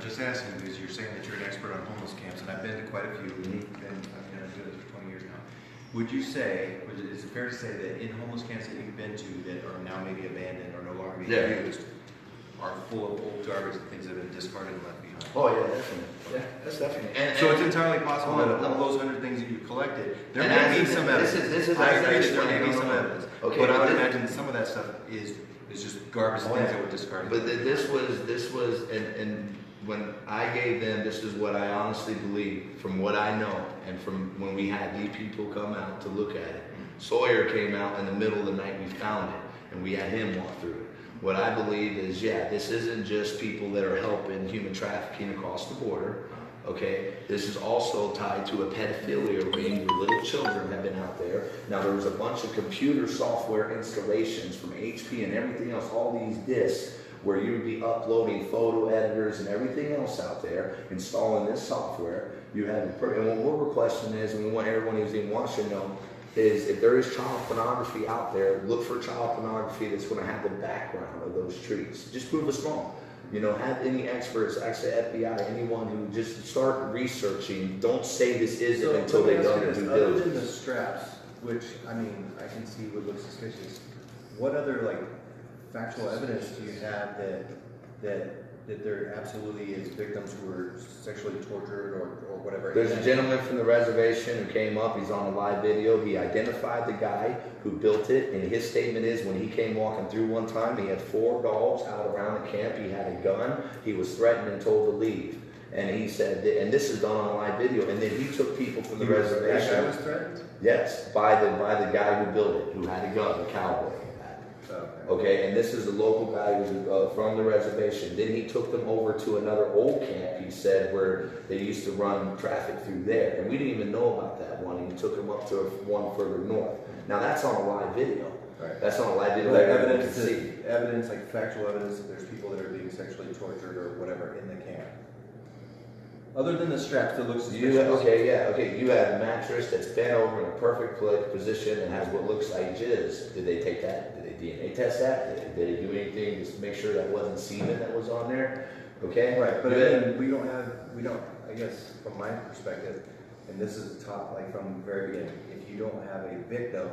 just asking because you're saying that you're an expert on homeless camps, and I've been to quite a few, and I've been doing this for 20 years now. Would you say, is it fair to say that in homeless camps that you've been to that are now maybe abandoned or no longer being used are full of old garbage and things that have been discarded and left behind? Oh yeah, definitely. Yeah, that's definitely. And so it's entirely possible that of those 100 things that you've collected, there may be some evidence. This is I agree that there may be some evidence. Okay, but I would imagine some of that stuff is just garbage things that were discarded. But this was, and when I gave them, this is what I honestly believe, from what I know, and from when we had the people come out to look at it. Sawyer came out in the middle of the night, we found it, and we had him walk through it. What I believe is, yeah, this isn't just people that are helping human trafficking across the border, okay? This is also tied to a pedophilia ring where little children have been out there. Now, there was a bunch of computer software installations from HP and everything else, all these disks, where you would be uploading photo editors and everything else out there, installing this software. You have, and what we're requesting is, and we want everyone who's in Washington to know, is if there is child pornography out there, look for child pornography that's going to have the background of those trees. Just prove us wrong. You know, have any experts, actually FBI, anyone who just start researching. Don't say this isn't until they've done their due diligence. Other than the straps, which, I mean, I can see would look suspicious, what other, like, factual evidence do you have that there absolutely is victims who were sexually tortured or whatever? There's a gentleman from the reservation who came up. He's on a live video. He identified the guy who built it, and his statement is when he came walking through one time, he had 4 dogs out around the camp. He had a gun. He was threatened and told to leave. And he said, and this is done on a live video, and then he took people from the reservation. That guy was threatened? Yes, by the guy who built it, who had a gun, the cowboy. Okay, and this is a local guy who's from the reservation. Then he took them over to another old camp, he said, where they used to run traffic through there. And we didn't even know about that one. He took them up to one further north. Now that's on a live video. Right. That's on a live video. Like evidence, like factual evidence that there's people that are being sexually tortured or whatever in the camp. Other than the straps that looks suspicious. You have a mattress that's bent over in a perfect position and has what looks like jizz. Did they take that? Did they DNA test that? Did they do anything just to make sure that wasn't semen that was on there? Okay? Right, but then we don't, I guess, from my perspective, and this is top, like from the very beginning, if you don't have a victim,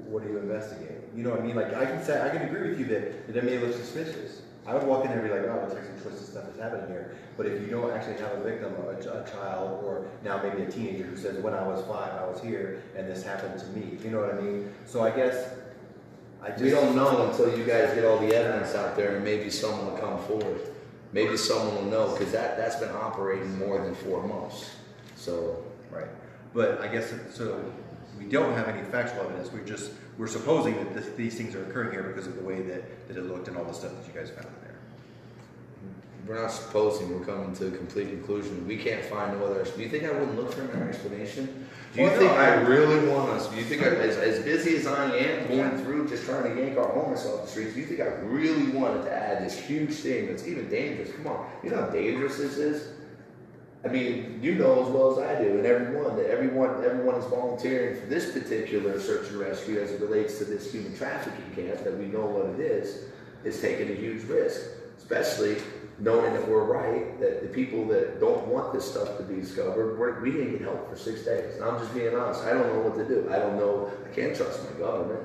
what do you investigate? You know what I mean? Like, I can agree with you that it may look suspicious. I would walk in there and be like, oh, looks like some twisted stuff is happening here. But if you don't actually have a victim, a child, or now maybe a teenager who says, when I was 5, I was here, and this happened to me. You know what I mean? So I guess, we don't know until you guys get all the evidence out there, and maybe someone will come forward. Maybe someone will know, because that's been operating more than 4 months. So. Right. But I guess, so we don't have any factual evidence. We're supposing that these things are occurring here because of the way that it looked and all the stuff that you guys found in there. We're not supposing, we're coming to a complete conclusion. We can't find no other. Do you think I wouldn't look for another explanation? Do you think I really want us? Do you think as busy as I am going through just trying to yank our homeless off the streets, do you think I really wanted to add this huge thing that's even dangerous? Come on, you know how dangerous this is? I mean, you know as well as I do, and everyone is volunteering for this particular search and rescue as it relates to this human trafficking camp that we know what it is taking a huge risk, especially knowing that we're right, that the people that don't want this stuff to be discovered, we didn't get help for 6 days. And I'm just being honest, I don't know what to do. I don't know, I can't trust my government.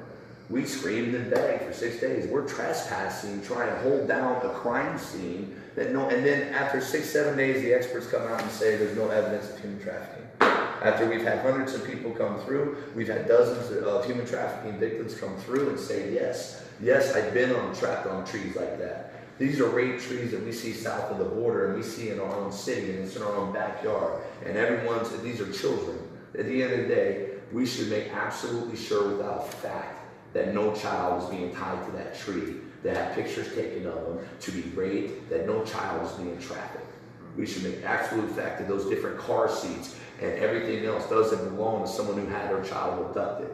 We screamed and begged for 6 days. We're trespassing, trying to hold down a crime scene and then after 6-7 days, the experts come out and say there's no evidence of human trafficking. After we've had hundreds of people come through, we've had dozens of human trafficking victims come through and say, yes, I've been trapped on trees like that. These are rape trees that we see south of the border and we see in our own city and it's in our own backyard. And these are children. At the end of the day, we should make absolutely sure without fact that no child is being tied to that tree, that have pictures taken of them, to be raped, that no child is being trafficked. We should make absolute fact that those different car seats and everything else doesn't belong to someone who had their child abducted.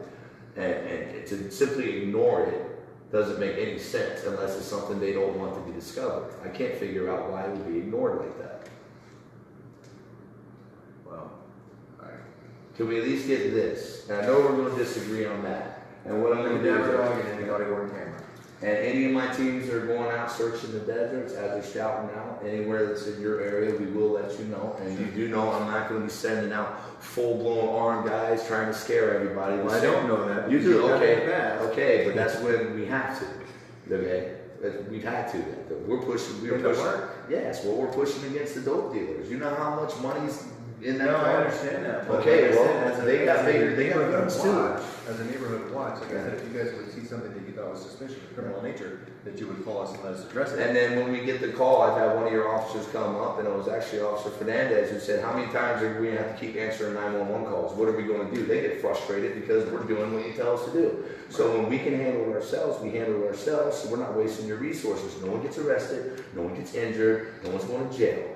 And to simply ignore it doesn't make any sense unless it's something they don't want to be discovered. I can't figure out why it would be ignored like that. Well, all right. Can we at least get this? And I know we're going to disagree on that. And what I'm going to do is dog and then we got to go on camera. And any of my teams that are going out searching the deserts as they're shouting out, anywhere that's in your area, we will let you know. And you do know I'm not going to be sending out full-blown armed guys trying to scare everybody. Well, I don't know that. You do, okay. Bad. Okay, but that's when we have to. Okay? We've had to. We're pushing. Yes, well, we're pushing against the dope dealers. You know how much money's in that car? I understand that. Okay, like well, they got guns too. As a neighborhood watch, like I said, if you guys would see something that you thought was suspicious, criminal in nature, that you would call us and let us address it. And then when we get the call, I've had one of your officers come up, and it was actually Officer Fernandez who said, how many times are we going to have to keep answering 911 calls? What are we going to do? They get frustrated because we're doing what you tell us to do. So when we can handle it ourselves, we handle it ourselves, so we're not wasting your resources. No one gets arrested, no one gets injured, no one's going to jail.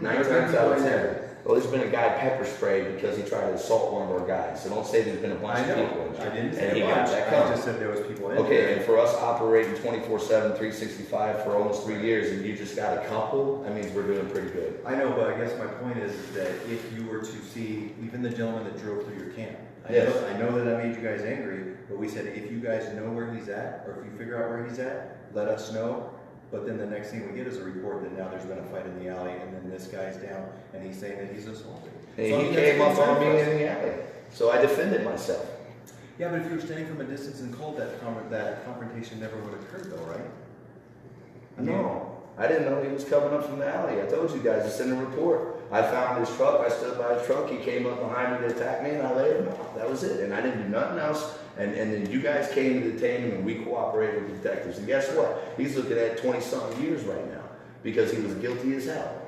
9 times out of 10. Well, there's been a guy pepper sprayed because he tried to assault one of our guys. So don't say there's been a bunch of people injured. I didn't say and he a bunch. got that I covered. just said there was people injured. Okay, and for us operating 24/7, 365 for almost 3 years, and you just got a couple, that means we're doing pretty good. I know, but I guess my point is that if you were to see even the gentleman that drove through your camp, I know that I made you guys angry, but we said if you guys know where he's at, or if you figure out where he's at, let us know. But then the next thing we get is a report that now there's been a fight in the alley, and then this guy's down, and he's saying that he's assaulted. And So, he came up on me in the alley, so I defended myself. Yeah, but if you were standing from a distance and called, that confrontation never would have occurred, though, right? No, I didn't know he was coming up from the alley. I told you guys, it's in the report. I found his truck, I stood by his truck, he came up behind me to attack me, and I laid him out. That was it, and I didn't do nothing else. And then you guys came to detain him, and we cooperated with detectives. And guess what? He's looking at 20-something years right now because he was guilty as hell.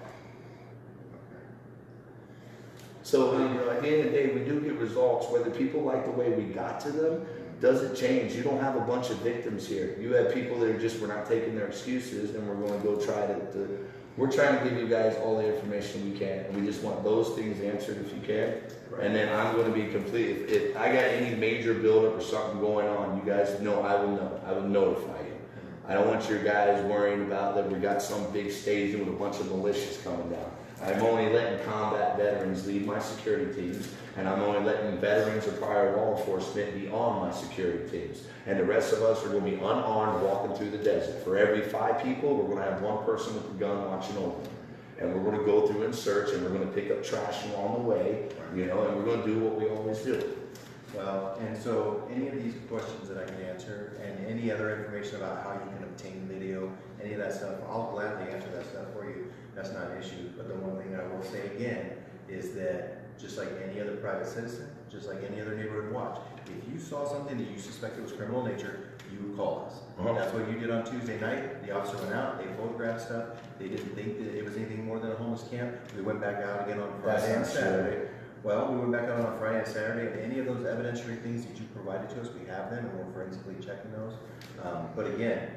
So, you know, at the end of the day, we do get results. Whether people like the way we got to them doesn't change. You don't have a bunch of victims here. You have people that are just, we're not taking their excuses, and we're going to go try to we're trying to give you guys all the information we can. And we just want those things answered if you can. Right. And then I'm going to be complete. If I got any major buildup or something going on, you guys know I will know. I will notify you. I don't want your guys worrying about that we got some big staging with a bunch of militias coming down. I'm only letting combat veterans lead my security teams, and I'm only letting veterans or prior law enforcement be on my security teams. And the rest of us are going to be unarmed walking through the desert. For every 5 people, we're going to have 1 person with a gun watching over them. And we're going to go through and search, and we're going to pick up trash along the way, you know, and we're going to do what we always do. Well, and so any of these questions that I can answer, and any other information about how you can obtain video, any of that stuff, I'll gladly answer that stuff for you. That's not an issue. But the one thing that I will say again is that just like any other private citizen, just like any other neighborhood watch, if you saw something that you suspected was criminal in nature, you would call us. That's what you did on Tuesday night. The officer went out, they photographed stuff. They didn't think that it was anything more than a homeless camp. We went back out again on Friday and Saturday. Well, we went back out on Friday and Saturday, and any of those evidentiary things that you provided to us, we have them, and we're forensically checking those. But again,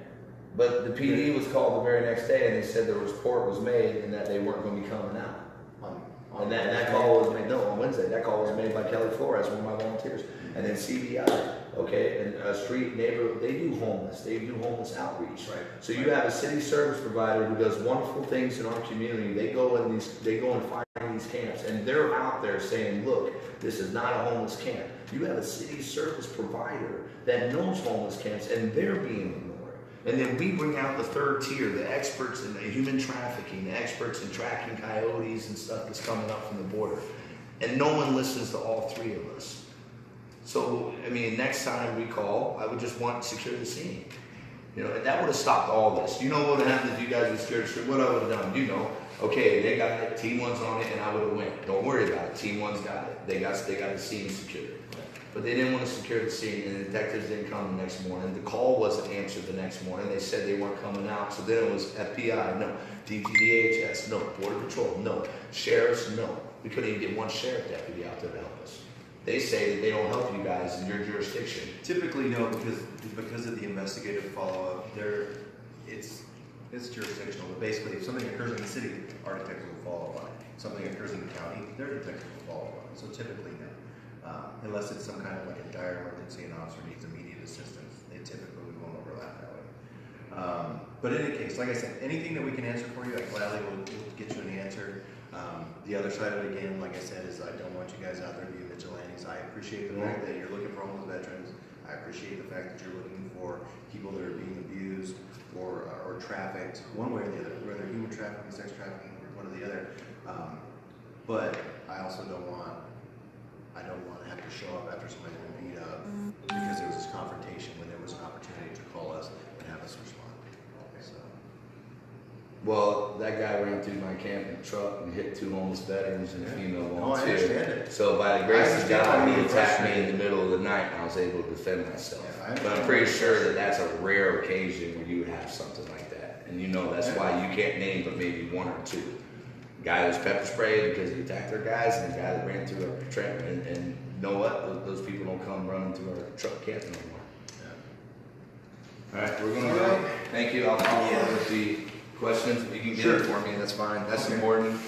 but the PD was called the very next day, and they said the report was made and that they weren't going to be coming out. And that call was made, no, on Wednesday. That call was made by Kelly Flores, one of my volunteers. And then CBI, okay, and a street neighbor, they do homeless outreach. Right. So you have a city service provider who does wonderful things in our community. They go and find these camps, and they're out there saying, look, this is not a homeless camp. You have a city service provider that knows homeless camps, and they're being ignored. And then we bring out the 3rd tier, the experts in human trafficking, the experts in tracking coyotes and stuff that's coming up from the border. And no one listens to all 3 of us. So, I mean, next time we call, I would just want to secure the scene. You know, and that would have stopped all this. You know what would have happened if you guys would secure the scene? What I would have done, you know, okay, they got it, Team 1's on it, and I would have went. Don't worry about it, Team 1's got it. They got the scene secured. But they didn't want to secure the scene, and the detectives didn't come the next morning. The call wasn't answered the next morning. They said they weren't coming out. So then it was FBI, no. DPDHS, no. Border Patrol, no. Sheriffs, no. We couldn't even get 1 sheriff deputy out there to help us. They say that they don't help you guys in your jurisdiction. typically no, because of the investigative follow-up, it's jurisdictional. But basically, if something occurs in the city, our detectives will follow up on it. Something occurs in the county, their detectives will follow up on it. So typically no. Unless it's some kind of like a dire emergency and officer needs immediate assistance, they typically won't overlap that way. But in any case, like I said, anything that we can answer for you, I gladly will get you an answer. The other side of it, again, like I said, is I don't want you guys out there being vigilantes. I appreciate the fact that you're looking for homeless veterans. I appreciate the fact that you're looking for people that are being abused or trafficked, one way or the other, whether human trafficking, sex trafficking, or one or the other. But I also don't want to have to show up after somebody's been beat up because there was this confrontation when there was an opportunity to call us and have us respond. So. Well, that guy ran through my camp in a truck and hit 2 homeless veterans and a female No, I volunteer. understand it. So by the grace of God, he attacked me in frustrated. the middle of the night and I was able to defend myself. Yeah, But I'm pretty sure that that's a rare occasion where you would have something like that. And you know that's why you can't name but maybe 1 or 2. The guy that was pepper sprayed because he attacked our guys, and the guy that ran through our track. And you know what? Those people don't come running through our truck camp no more. Yeah. All right, we're gonna go. Thank you. I'll follow up with the questions. If you can get it for me, that's fine. That's important.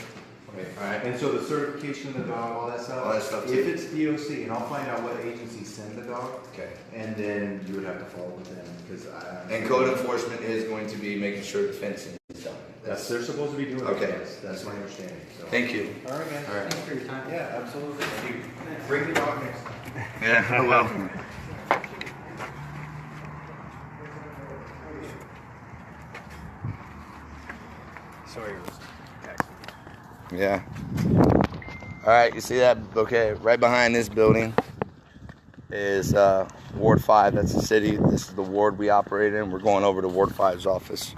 Okay. All right. And so the certification of the dog, all that stuff. All that stuff, If too. it's DOC, and I'll find out what agency send the dog, Okay. and then you would have to follow with them because And code enforcement is going to be making sure the fencing is done. they're supposed to be doing. Okay. Yes, that's my understanding. So. Thank you. All right, guys. All right. Thanks for your time. Yeah, absolutely. Thank you. Bring the dog next time. Yeah, I will. Sorry. Yeah. All right, you see that? Okay, right behind this building is Ward 5. That's the city. This is the ward we operate in. We're going over to Ward 5's office.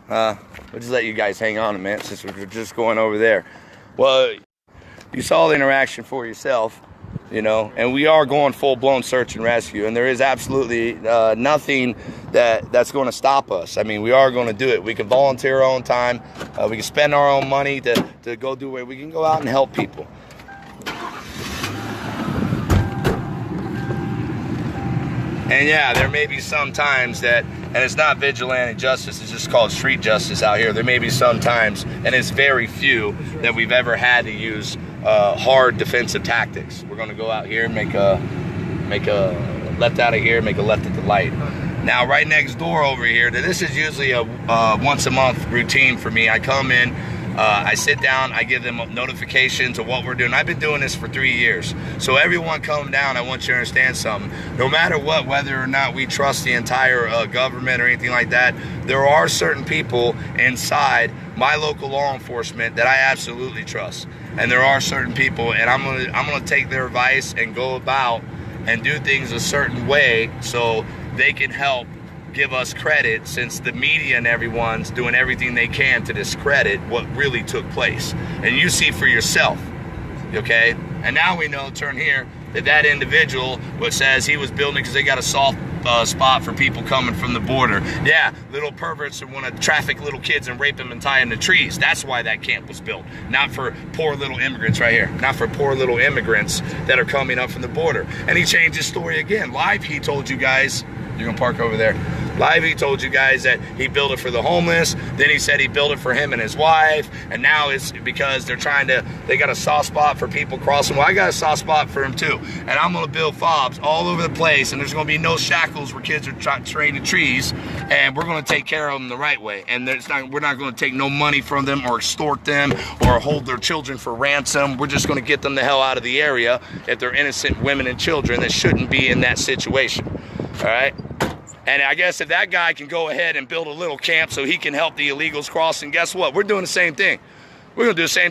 We'll just let you guys hang on a minute since we're just going over there. Well, you saw the interaction for yourself, you know, and we are going full-blown search and rescue, and there is absolutely nothing that's going to stop us. I mean, we are going to do it. We can volunteer our own time. We can spend our own money to go do it. We can go out and help people. And yeah, there may be some times that, and it's not vigilante justice, it's just called street justice out here. There may be some times, and it's very few, that we've ever had to use hard defensive tactics. We're going to go out here and make a left out of here, make a left at the light. Now, right next door over here, this is usually a once a month routine for me. I come in, I sit down, I give them notifications of what we're doing. I've been doing this for 3 years. So everyone come down, I want you to understand something. No matter what, whether or not we trust the entire government or anything like that, there are certain people inside my local law enforcement that I absolutely trust. And there are certain people, and I'm gonna take their advice and go about and do things a certain way so they can help give us credit, since the media and everyone's doing everything they can to discredit what really took place. And you see for yourself, okay? And now we know, turn here, that individual what says he was building because they got a soft spot for people coming from the border. Yeah, little perverts that want to traffic little kids and rape them and tie them to trees. That's why that camp was built. Not for poor little immigrants right here. Not for poor little immigrants that are coming up from the border. And he changed his story again. Live, he told you guys, you're going to park over there. Live, he told you guys that he built it for the homeless. Then he said he built it for him and his wife. And now it's because they got a soft spot for people crossing. Well, I got a soft spot for him too. And I'm going to build fobs all over the place. And there's going to be no shackles where kids are trained to trees. And we're going to take care of them the right way. And we're not going to take no money from them or extort them or hold their children for ransom. We're just going to get them the hell out of the area if they're innocent women and children that shouldn't be in that situation. All right? And I guess if that guy can go ahead and build a little camp so he can help the illegals cross, and guess what? We're doing the same thing. We're going to do the same